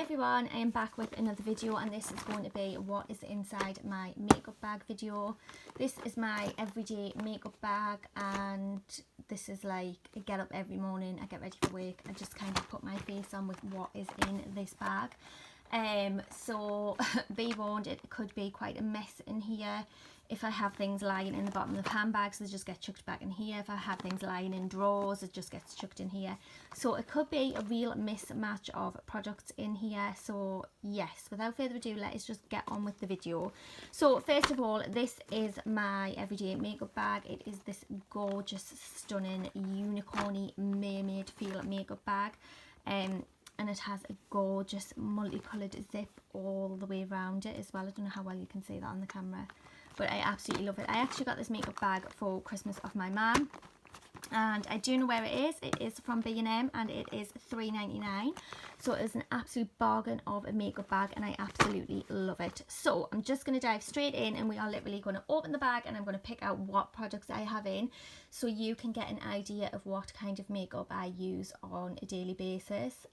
everyone, I am back with another video, and this is going to be what is inside my makeup bag video. This is my everyday makeup bag, and this is like I get up every morning, I get ready for work, I just kind of put my face on with what is in this bag. So be warned, it could be quite a mess in here. If I have things lying in the bottom of handbags, they just get chucked back in here. If I have things lying in drawers, it just gets chucked in here. So it could be a real mismatch of products in here. So yes, without further ado, let's just get on with the video. So first of all, this is my everyday makeup bag. It is this gorgeous, stunning, unicorny mermaid feel makeup bag. And it has a gorgeous multicoloured zip all the way around it as well. I don't know how well you can see that on the camera, but I absolutely love it. I actually got this makeup bag for Christmas off my mum, and I do know where it is. It is from B&M, and it is £3.99. So it is an absolute bargain of a makeup bag, and I absolutely love it. So I'm just going to dive straight in, and we are literally going to open the bag, and I'm going to pick out what products I have in, so you can get an idea of what kind of makeup I use on a daily basis.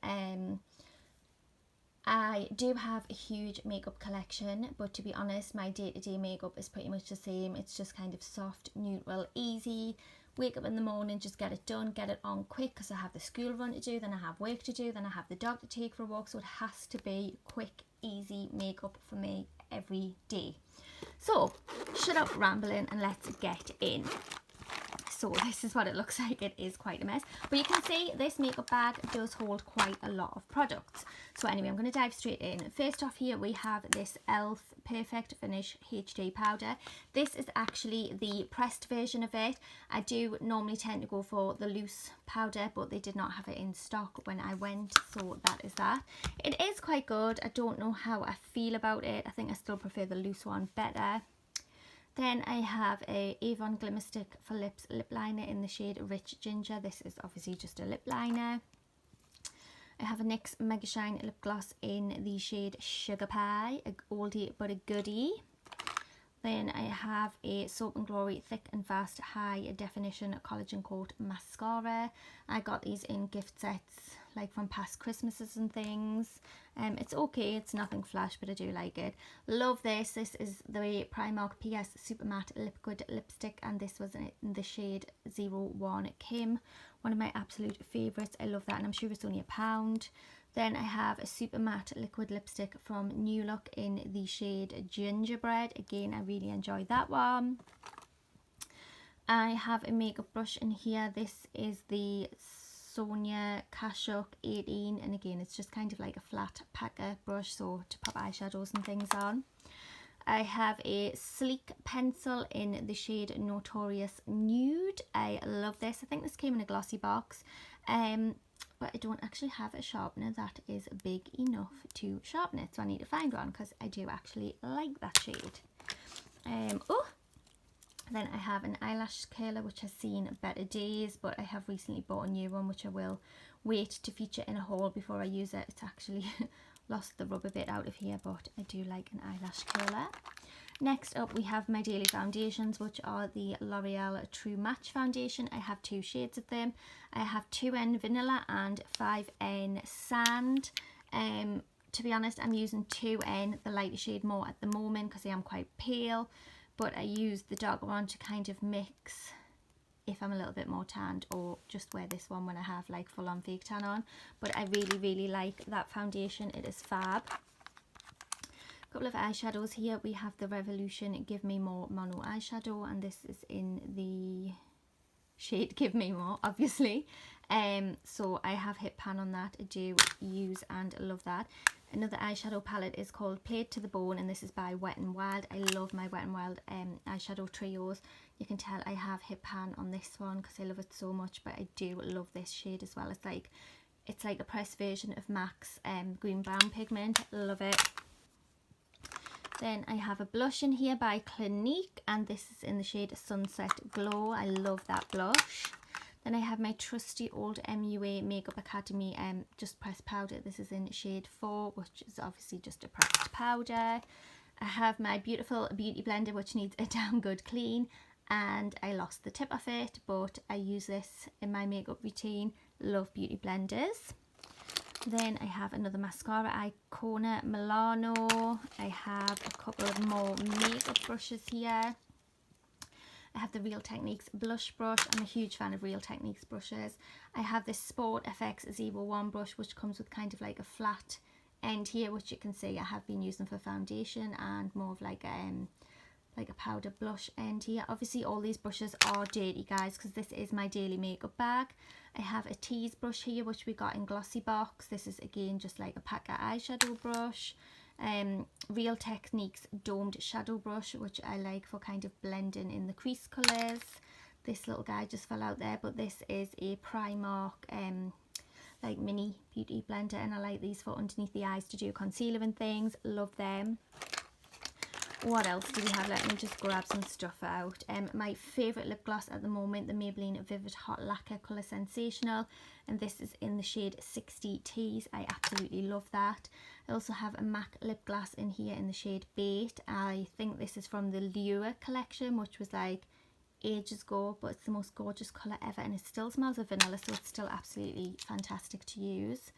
I do have a huge makeup collection, but to be honest, my day-to-day makeup is pretty much the same. It's just kind of soft, neutral, easy. Wake up in the morning, just get it done, get it on quick, because I have the school run to do, then I have work to do, then I have the dog to take for a walk. So it has to be quick, easy makeup for me every day. So shut up rambling and let's get in. So this is what it looks like. It is quite a mess, but you can see this makeup bag does hold quite a lot of products. So anyway, I'm going to dive straight in. First off, here we have this e.l.f. Perfect Finish HD powder. This is actually the pressed version of it. I do normally tend to go for the loose powder, but they did not have it in stock when I went, so that is that. It is quite good. I don't know how I feel about it. I think I still prefer the loose one better. Then I have a Avon Glimmer Stick for Lips lip liner in the shade Rich Ginger. This is obviously just a lip liner. I have a NYX Mega Shine lip gloss in the shade Sugar Pie, a oldie but a goodie. Then I have a Soap and Glory Thick and Fast High Definition Collagen Coat Mascara. I got these in gift sets, like from past Christmases and things. It's okay, it's nothing flash, but I do like it. Love this. This is the Primark PS Super Matte Liquid Lipstick, and this was in the shade 01 Kim. One of my absolute favourites. I love that, and I'm sure it's only £1. Then I have a Super Matte Liquid Lipstick from New Look in the shade Gingerbread. Again, I really enjoyed that one. I have a makeup brush in here. This is the Sonia Kashuk 18, and again, it's just kind of like a flat packer brush, so to pop eyeshadows and things on. I have a sleek pencil in the shade Notorious Nude. I love this. I think this came in a glossy box, but I don't actually have a sharpener that is big enough to sharpen it, so I need to find one, because I do actually like that shade. Then I have an eyelash curler, which has seen better days, but I have recently bought a new one, which I will wait to feature in a haul before I use it. It's actually lost the rubber bit out of here, but I do like an eyelash curler. Next up, we have my daily foundations, which are the L'Oreal True Match Foundation. I have two shades of them. I have 2N Vanilla and 5N Sand. To be honest, I'm using 2N, the lighter shade, more at the moment because I am quite pale. But I use the darker one to kind of mix if I'm a little bit more tanned, or just wear this one when I have like full on fake tan on. But I really, really like that foundation. It is fab. A couple of eyeshadows here. We have the Revolution Give Me More Mono Eyeshadow, and this is in the shade Give Me More, obviously. So I have hit pan on that. I do use and love that. Another eyeshadow palette is called Played to the Bone, and this is by Wet n Wild. I love my Wet n Wild eyeshadow trios. You can tell I have hit pan on this one because I love it so much, but I do love this shade as well. It's like a pressed version of MAC's Green Brown Pigment. Love it. Then I have a blush in here by Clinique, and this is in the shade Sunset Glow. I love that blush. Then I have my trusty old MUA Makeup Academy Just Pressed Powder. This is in shade 4, which is obviously just a pressed powder. I have my beautiful beauty blender, which needs a damn good clean, and I lost the tip of it, but I use this in my makeup routine. Love beauty blenders. Then I have another mascara, Icona Milano. I have a couple of more makeup brushes here. I have the Real Techniques blush brush. I'm a huge fan of Real Techniques brushes. I have this Sport FX 01 brush, which comes with kind of like a flat end here, which you can see I have been using for foundation, and more of like a powder blush end here. Obviously all these brushes are dirty, guys, because this is my daily makeup bag. I have a tease brush here, which we got in Glossy Box. This is again just like a packet eyeshadow brush. Real Techniques domed shadow brush, which I like for kind of blending in the crease colours. This little guy just fell out there, but this is a Primark like mini beauty blender, and I like these for underneath the eyes to do concealer and things. Love them. What else do we have? Let me just grab some stuff out. My favourite lip gloss at the moment, the Maybelline Vivid Hot Lacquer Colour Sensational, and this is in the shade 60 Tease. I absolutely love that. I also have a MAC lip gloss in here in the shade Bait. I think this is from the Lure collection, which was like ages ago, but it's the most gorgeous colour ever, and it still smells of vanilla, so it's still absolutely fantastic to use.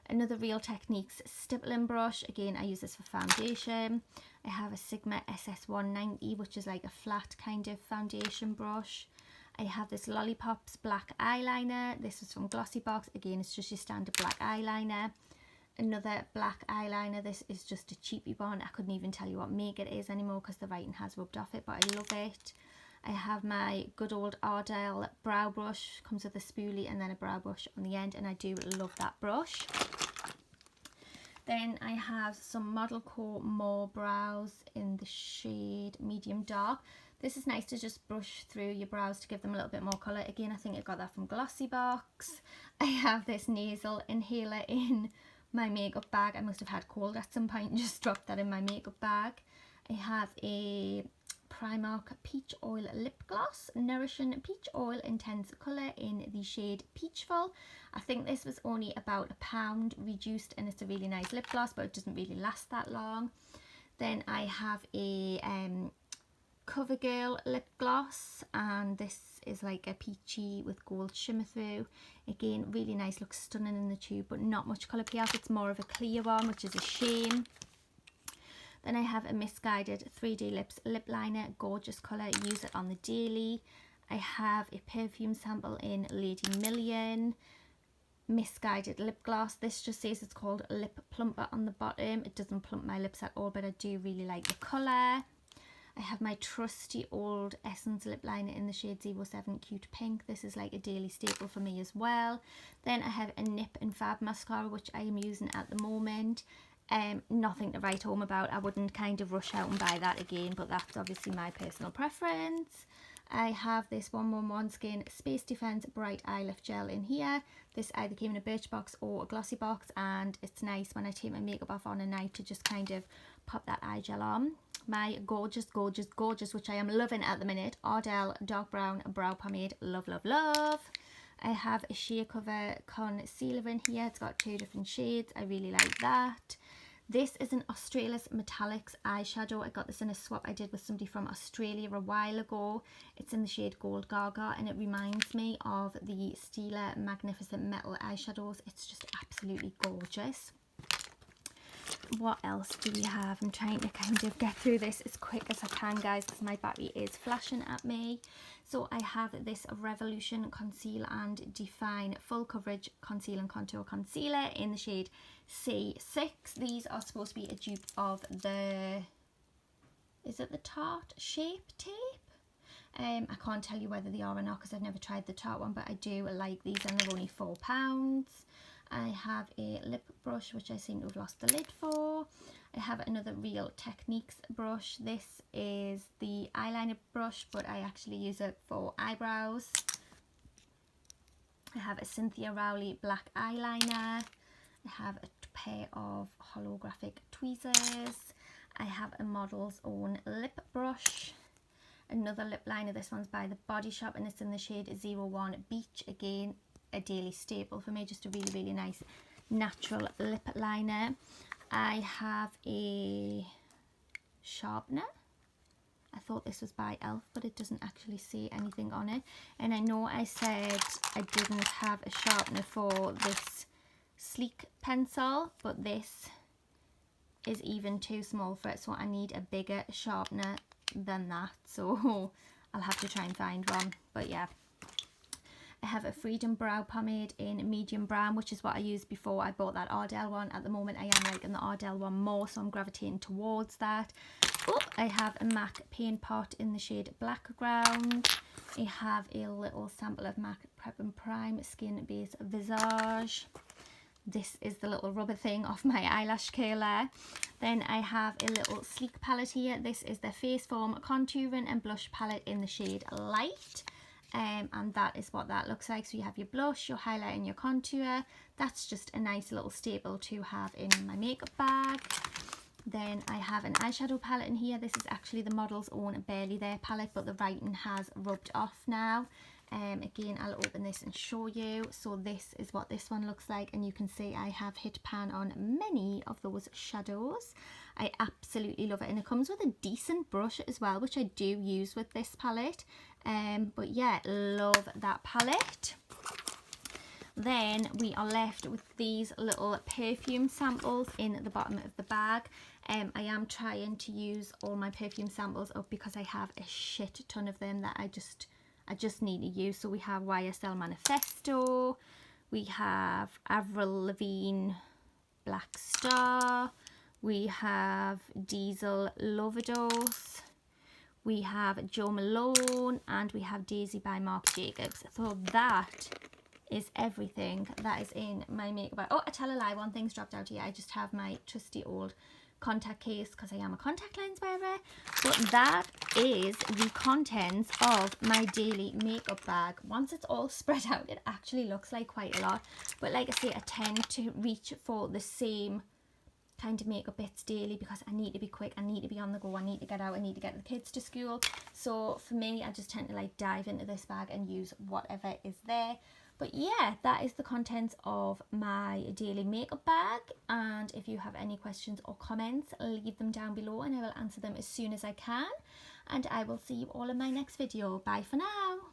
Another Real Techniques stippling brush. Again, I use this for foundation. I have a Sigma SS190, which is like a flat kind of foundation brush. I have this Lollipops black eyeliner. This is from Glossy Box. Again, it's just your standard black eyeliner. Another black eyeliner. This is just a cheapy one. I couldn't even tell you what make it is anymore because the writing has rubbed off it, but I love it. I have my good old Ardell brow brush. Comes with a spoolie and then a brow brush on the end, and I do love that brush. Then I have some Model Core More brows in the shade medium dark. This is nice to just brush through your brows to give them a little bit more colour. Again, I think I got that from Glossy Box. I have this nasal inhaler in my makeup bag. I must have had cold at some point and just dropped that in my makeup bag. I have a Primark Peach Oil Lip Gloss, Nourishing Peach Oil Intense Colour in the shade Peachful. I think this was only about £1 reduced, and it's a really nice lip gloss, but it doesn't really last that long. Then I have a CoverGirl lip gloss, and this is like a peachy with gold shimmer through. Again, really nice, looks stunning in the tube, but not much colour payoff. It's more of a clear one, which is a shame. Then I have a Misguided 3D Lips lip liner, gorgeous colour, use it on the daily. I have a perfume sample in Lady Million, Misguided lip gloss. This just says it's called Lip Plumper on the bottom. It doesn't plump my lips at all, but I do really like the colour. I have my trusty old Essence lip liner in the shade 07 Cute Pink. This is like a daily staple for me as well. Then I have a Nip and Fab mascara, which I am using at the moment. Nothing to write home about. I wouldn't kind of rush out and buy that again, but that's obviously my personal preference. I have this 111 Skin Space Defense Bright Eye Lift Gel in here. This either came in a Birchbox or a Glossy Box, and it's nice when I take my makeup off on a night to just kind of pop that eye gel on. My gorgeous, gorgeous, gorgeous, which I am loving at the minute, Ardell Dark Brown Brow Pomade. Love, love, love. I have a Sheer Cover concealer in here. It's got 2 different shades. I really like that. This is an Australis Metallics eyeshadow. I got this in a swap I did with somebody from Australia a while ago. It's in the shade Gold Gaga, and it reminds me of the Stila Magnificent Metal eyeshadows. It's just absolutely gorgeous. What else do we have? I'm trying to kind of get through this as quick as I can, guys, because my battery is flashing at me. So I have this Revolution Conceal and Define Full Coverage Conceal and Contour Concealer in the shade C6. These are supposed to be a dupe of the, is it the Tarte Shape Tape? I can't tell you whether they are or not because I've never tried the Tarte one, but I do like these, and they're only £4. I have a lip brush, which I seem to have lost the lid for. I have another Real Techniques brush. This is the eyeliner brush, but I actually use it for eyebrows. I have a Cynthia Rowley black eyeliner. I have a pair of holographic tweezers. I have a Model's Own lip brush. Another lip liner. This one's by The Body Shop, and it's in the shade 01 Beach. Again, a daily staple for me, just a really, really nice natural lip liner. I have a sharpener. I thought this was by e.l.f., but it doesn't actually say anything on it. And I know I said I didn't have a sharpener for this sleek pencil, but this is even too small for it, so I need a bigger sharpener than that, so I'll have to try and find one. But yeah, I have a Freedom brow pomade in medium brown, which is what I used before I bought that Ardell one. At the moment I am liking the Ardell one more, so I'm gravitating towards that. Oh, I have a MAC paint pot in the shade Background. I have a little sample of MAC Prep and Prime Skin Base Visage. This is the little rubber thing off my eyelash curler. Then I have a little sleek palette here. This is the Face Form Contouring and Blush palette in the shade Light. And that is what that looks like. So you have your blush, your highlight and your contour. That's just a nice little staple to have in my makeup bag. Then I have an eyeshadow palette in here. This is actually the model's own Barely There palette, but the writing has rubbed off now. Again, I'll open this and show you. So this is what this one looks like, and you can see I have hit pan on many of those shadows. I absolutely love it, and it comes with a decent brush as well, which I do use with this palette. But yeah, love that palette. Then we are left with these little perfume samples in the bottom of the bag. I am trying to use all my perfume samples up because I have a shit ton of them that I just need to use. So we have YSL Manifesto, we have Avril Lavigne Black Star, we have Diesel Loverdose, we have Jo Malone, and we have Daisy by Marc Jacobs. So that is everything that is in my makeup bag. Oh, I tell a lie, one thing's dropped out here. I just have my trusty old contact case because I am a contact lens wearer. But that is the contents of my daily makeup bag. Once it's all spread out, it actually looks like quite a lot, but like I say, I tend to reach for the same kind of makeup bits daily because I need to be quick, I need to be on the go, I need to get out, I need to get the kids to school. So for me, I just tend to like dive into this bag and use whatever is there. But yeah, that is the contents of my daily makeup bag, and if you have any questions or comments, leave them down below and I will answer them as soon as I can, and I will see you all in my next video. Bye for now.